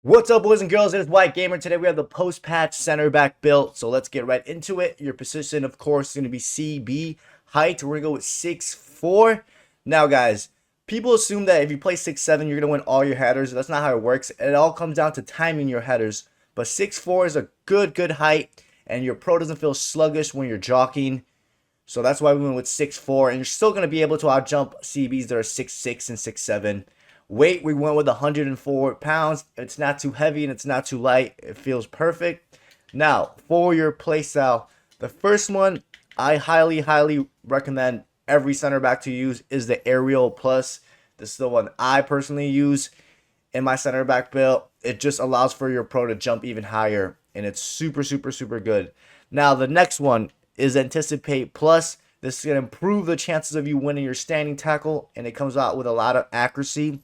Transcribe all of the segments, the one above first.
What's up, boys and girls? It is whitegamer. Today we have the post-patch center back build. So let's get right into it. Your position, of course, is going to be CB. Height, we're going to go with 6'4". Now, guys, people assume that if you play 6'7", you're going to win all your headers. That's not how it works. It all comes down to timing your headers. But 6'4" is a good height, and your pro doesn't feel sluggish when you're jockeying. So that's why we went with 6'4", and you're still going to be able to outjump CBs that are 6'6" and 6'7". Weight, we went with 104 pounds. It's not too heavy and it's not too light. It feels perfect. Now, for your playstyle, the first one I highly recommend every center back to use is the Aerial Plus. This is the one I personally use in my center back build. It just allows for your pro to jump even higher, and it's super good. Now, the next one is Anticipate Plus. This is going to improve the chances of you winning your standing tackle, and it comes out with a lot of accuracy.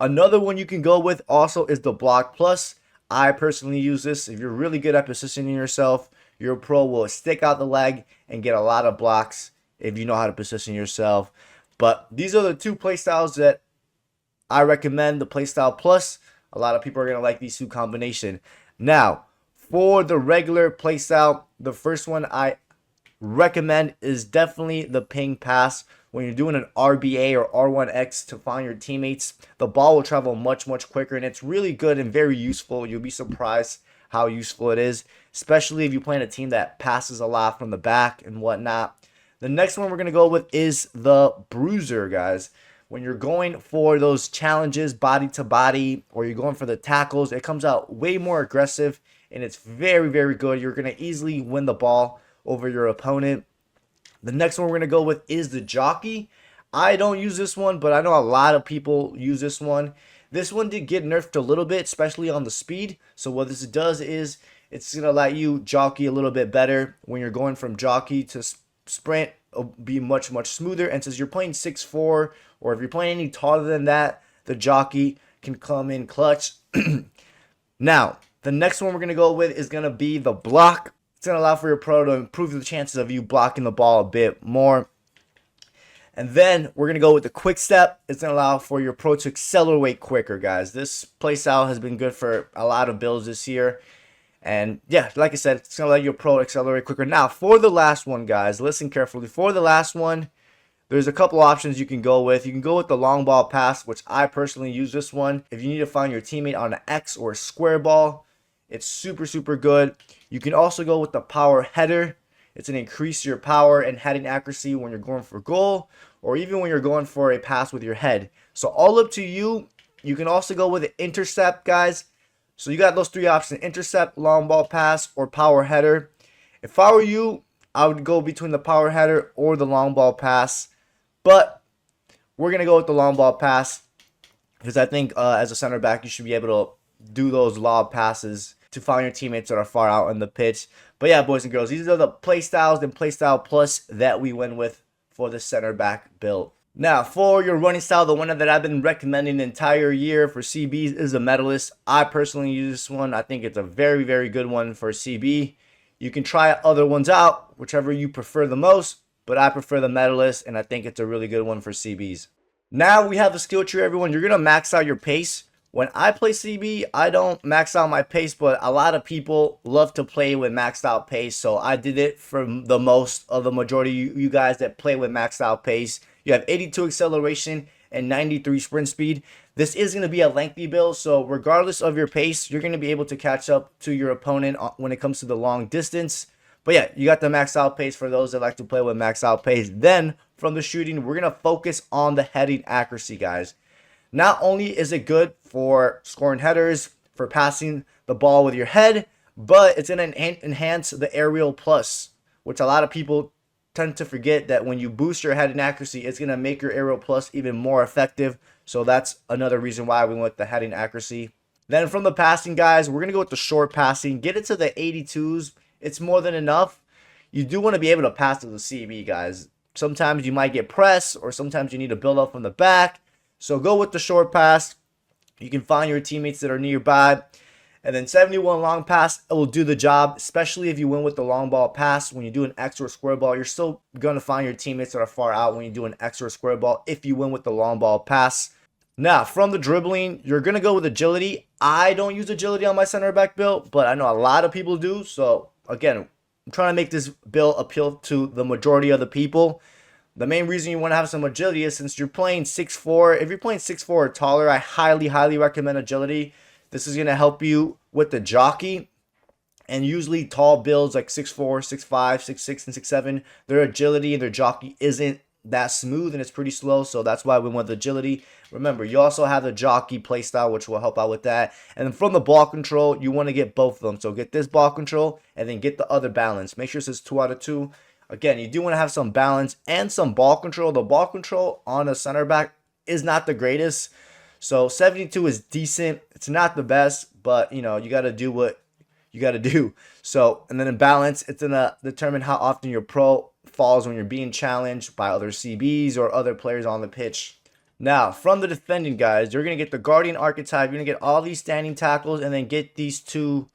Another one you can go with also is the Block Plus. I personally use this. If you're really good at positioning yourself, your pro will stick out the leg and get a lot of blocks if you know how to position yourself. But these are the two playstyles that I recommend, the Playstyle Plus. A lot of people are going to like these two combination. Now, for the regular playstyle, the first one I recommend is definitely the ping pass. When you're doing an RBA or R1X to find your teammates, the ball will travel much quicker, and it's really good and very useful. You'll be surprised how useful it is, especially if you play in a team that passes a lot from the back and whatnot. The next one we're going to go with is the Bruiser, guys. When you're going for those challenges body to body, or you're going for the tackles, it comes out way more aggressive, and it's very good. You're going to easily win the ball over your opponent. The next one we're going to go with is the Jockey. I don't use this one, but I know a lot of people use this one. This one did get nerfed a little bit, especially on the speed. So what this does is it's going to let you jockey a little bit better. When you're going from jockey to sprint, it'll be much smoother. And since you're playing 6'4", or if you're playing any taller than that, the Jockey can come in clutch. Now, the next one we're going to go with is going to be the Block. It's going to allow for your pro to improve the chances of you blocking the ball a bit more. And then we're going to go with the Quick Step. It's going to allow for your pro to accelerate quicker, guys. This playstyle has been good for a lot of builds this year. And yeah, like I said, it's going to let your pro accelerate quicker. Now, for the last one, guys, listen carefully. For the last one, there's a couple options you can go with. You can go with the long ball pass, which I personally use this one. If you need to find your teammate on an X or a square ball, it's super good. You can also go with the power header. It's going to increase your power and heading accuracy when you're going for goal, or even when you're going for a pass with your head. So all up to you. You can also go with the intercept, guys. So you got those three options: intercept, long ball pass, or power header. If I were you, I would go between the power header or the long ball pass. But we're going to go with the long ball pass, because I think as a center back, you should be able to do those lob passes to find your teammates that are far out on the pitch. But yeah, boys and girls, these are the playstyles and Playstyle Plus that we went with for the center back build. Now, for your running style, the one that I've been recommending the entire year for CBs is the Medalist. I personally use this one. I think it's a very good one for CB. You can try other ones out, whichever you prefer the most, but I prefer the Medalist, and I think it's a really good one for CBs. Now we have the skill tree, everyone. You're going to max out your pace. When I play CB, I don't max out my pace, but a lot of people love to play with maxed out pace, so I did it for the most of the majority of you guys that play with maxed out pace. You have 82 acceleration and 93 sprint speed. This is going to be a lengthy build, so regardless of your pace, you're going to be able to catch up to your opponent when it comes to the long distance. But yeah, you got the maxed out pace for those that like to play with maxed out pace. Then, from the shooting, we're going to focus on the heading accuracy, guys. Not only is it good for scoring headers, for passing the ball with your head, but it's going to enhance the Aerial Plus, which a lot of people tend to forget that when you boost your heading accuracy, it's going to make your Aerial Plus even more effective. So that's another reason why we went with the heading accuracy. Then from the passing, guys, we're going to go with the short passing. Get it to the 82s. It's more than enough. You do want to be able to pass to the CB, guys. Sometimes you might get pressed, or sometimes you need to build up from the back. So go with the short pass. You can find your teammates that are nearby. And then 71 long pass, it will do the job, especially if you win with the long ball pass. When you do an X or square ball, you're still going to find your teammates that are far out when you do an X or square ball if you win with the long ball pass. Now, from the dribbling, you're going to go with agility. I don't use agility on my center back build, but I know a lot of people do. So, again, I'm trying to make this build appeal to the majority of the people. The main reason you want to have some agility is since you're playing 6'4", if you're playing 6'4" or taller, I highly recommend agility. This is going to help you with the jockey. And usually tall builds like 6'4", 6'5", 6'6", and 6'7", their agility and their jockey isn't that smooth and it's pretty slow. So that's why we want the agility. Remember, you also have the jockey playstyle, which will help out with that. And then from the ball control, you want to get both of them. So get this ball control and then get the other balance. Make sure it says 2 out of 2. Again, you do want to have some balance and some ball control. The ball control on a center back is not the greatest. So 72 is decent. It's not the best, but you know, you got to do what you got to do. So, and then in balance, it's going to determine how often your pro falls when you're being challenged by other CBs or other players on the pitch. Now, from the defending guys, you're going to get the guardian archetype. You're going to get all these standing tackles and then get these 2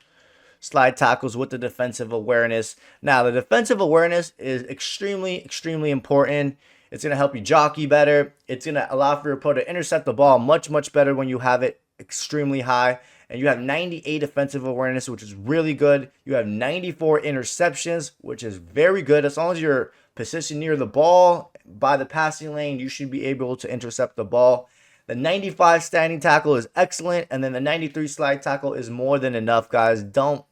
slide tackles with the defensive awareness. Now, the defensive awareness is extremely important. It's going to help you jockey better. It's going to allow for your opponent to intercept the ball much better when you have it extremely high. And you have 98 defensive awareness, which is really good. You have 94 interceptions, which is very good. As long as you're positioned near the ball by the passing lane, you should be able to intercept the ball. The 95 standing tackle is excellent, and then the 93 slide tackle is more than enough, guys. Don't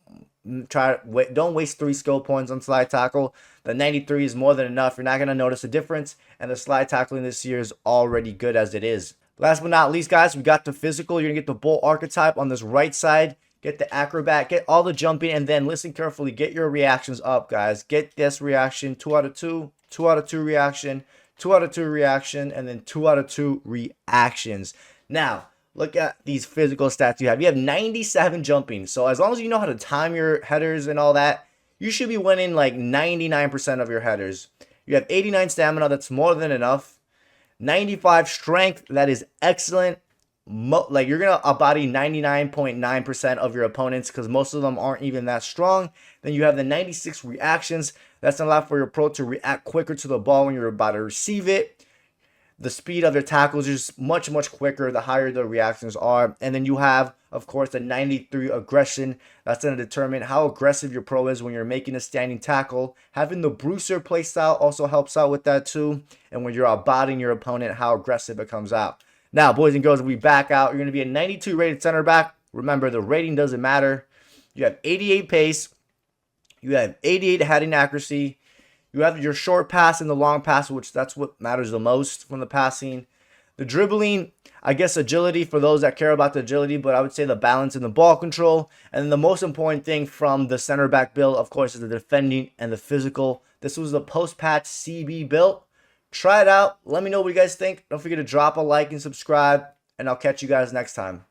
waste 3 skill points on slide tackle. The 93 is more than enough. You're not going to notice a difference, and the slide tackling this year is already good as it is. Last but not least, guys, we got the physical. You're going to get the bull archetype on this right side. Get the acrobat. Get all the jumping, and then listen carefully. Get your reactions up, guys. Get this reaction. 2 out of 2. 2 out of 2 reaction. 2 out of 2 reaction, and then 2 out of 2 reactions. Now, look at these physical stats you have. You have 97 jumping. So as long as you know how to time your headers and all that, you should be winning like 99% of your headers. You have 89 stamina. That's more than enough. 95 strength. That is excellent. Like you're going to outbody 99.9% of your opponents because most of them aren't even that strong. Then you have the 96 reactions. That's going to allow for your pro to react quicker to the ball when you're about to receive it. The speed of their tackles is much quicker the higher the reactions are. And then you have, of course, the 93 aggression. That's going to determine how aggressive your pro is when you're making a standing tackle. Having the Bruiser playstyle also helps out with that too. And when you're outbodying your opponent, how aggressive it comes out. Now, boys and girls, we back out. You're going to be a 92 rated center back. Remember, the rating doesn't matter. You have 88 pace. You have 88 heading accuracy. You have your short pass and the long pass, which that's what matters the most from the passing. The dribbling, I guess agility for those that care about the agility, but I would say the balance and the ball control. And then the most important thing from the center back build, of course, is the defending and the physical. This was the post-patch CB build. Try it out. Let me know what you guys think. Don't forget to drop a like and subscribe, and I'll catch you guys next time.